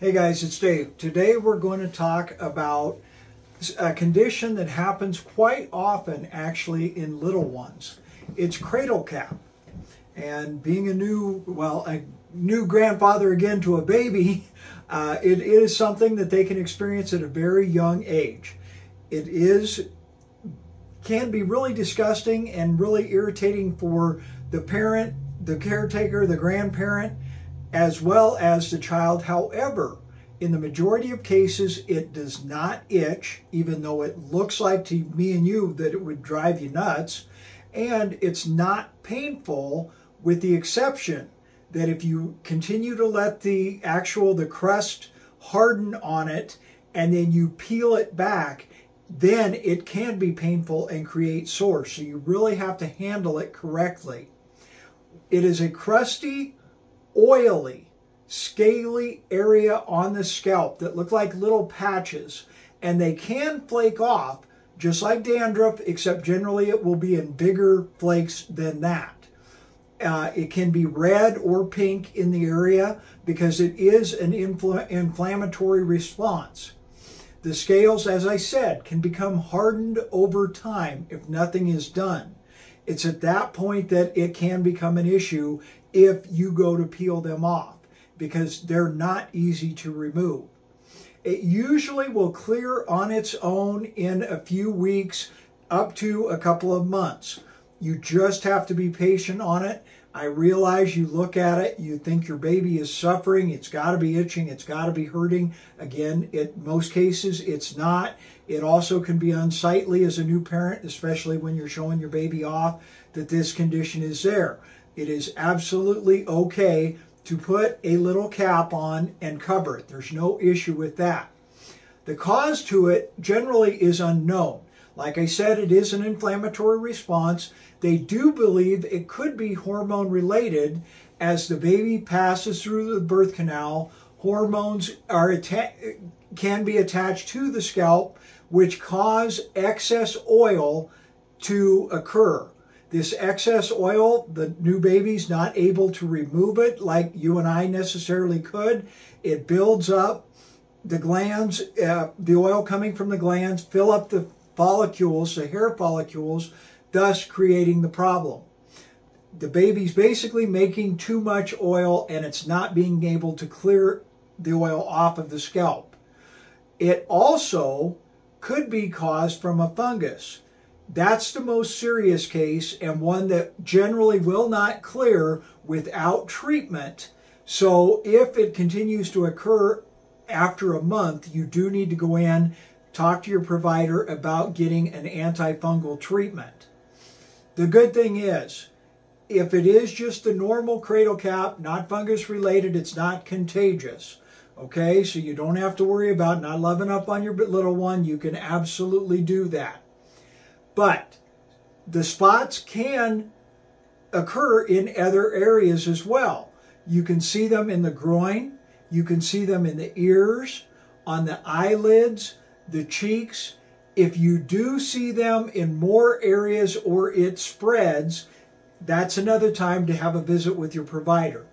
Hey guys, it's Dave. Today we're going to talk about a condition that happens quite often actually in little ones. It's cradle cap. And being a new grandfather again to a baby, it is something that they can experience at a very young age. Can be really disgusting and really irritating for the parent, the caretaker, the grandparent, as well as the child. However, in the majority of cases, it does not itch, even though it looks like to me and you that it would drive you nuts. And it's not painful, with the exception that if you continue to let the crust harden on it and then you peel it back, then it can be painful and create sores. So you really have to handle it correctly. It is a crusty, oily, scaly area on the scalp that look like little patches, and they can flake off just like dandruff, except generally it will be in bigger flakes than that. It can be red or pink in the area because it is an inflammatory response. The scales, as I said, can become hardened over time if nothing is done. It's at that point that it can become an issue if you go to peel them off, because they're not easy to remove. It usually will clear on its own in a few weeks up to a couple of months. You just have to be patient on it. I realize you look at it, you think your baby is suffering, it's got to be itching, it's got to be hurting. Again, in most cases, it's not. It also can be unsightly as a new parent, especially when you're showing your baby off that this condition is there. It is absolutely okay to put a little cap on and cover it. There's no issue with that. The cause to it generally is unknown. Like I said, it is an inflammatory response. They do believe it could be hormone related. As the baby passes through the birth canal, hormones can be attached to the scalp, which cause excess oil to occur. This excess oil, the new baby's not able to remove it like you and I necessarily could. It builds up. The glands, the oil coming from the glands, fill up the follicles, the hair follicles, thus creating the problem. The baby's basically making too much oil and it's not being able to clear the oil off of the scalp. It also could be caused from a fungus. That's the most serious case and one that generally will not clear without treatment. So if it continues to occur after a month, you do need to go in, talk to your provider about getting an antifungal treatment. The good thing is, if it is just the normal cradle cap, not fungus related, it's not contagious. Okay, so you don't have to worry about not loving up on your little one. You can absolutely do that. But the spots can occur in other areas as well. You can see them in the groin. You can see them in the ears, on the eyelids, the cheeks. If you do see them in more areas or it spreads, that's another time to have a visit with your provider.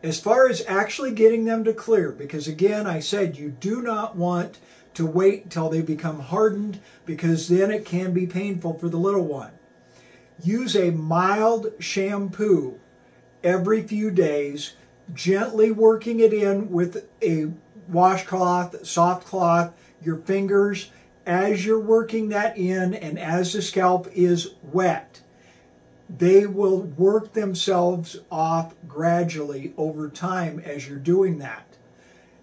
As far as actually getting them to clear, because again, I said you do not want to wait until they become hardened, because then it can be painful for the little one. Use a mild shampoo every few days, gently working it in with a washcloth, soft cloth, your fingers, as you're working that in and as the scalp is wet. They will work themselves off gradually over time as you're doing that.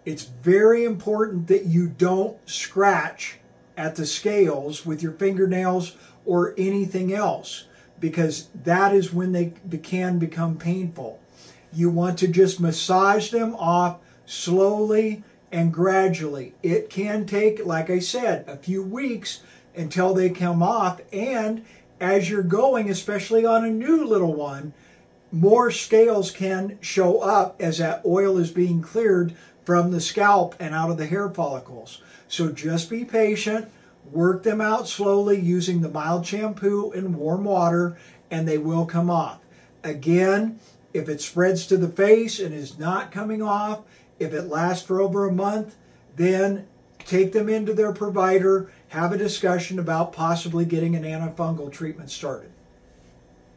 It's very important that you don't scratch at the scales with your fingernails or anything else, because that is when they can become painful. You want to just massage them off slowly and gradually. It can take, like I said, a few weeks until they come off, and as you're going, especially on a new little one, more scales can show up as that oil is being cleared from the scalp and out of the hair follicles. So just be patient, work them out slowly using the mild shampoo and warm water, and they will come off. Again, if it spreads to the face and is not coming off, If it lasts for over a month, then take them into their provider, have a discussion about possibly getting an antifungal treatment started.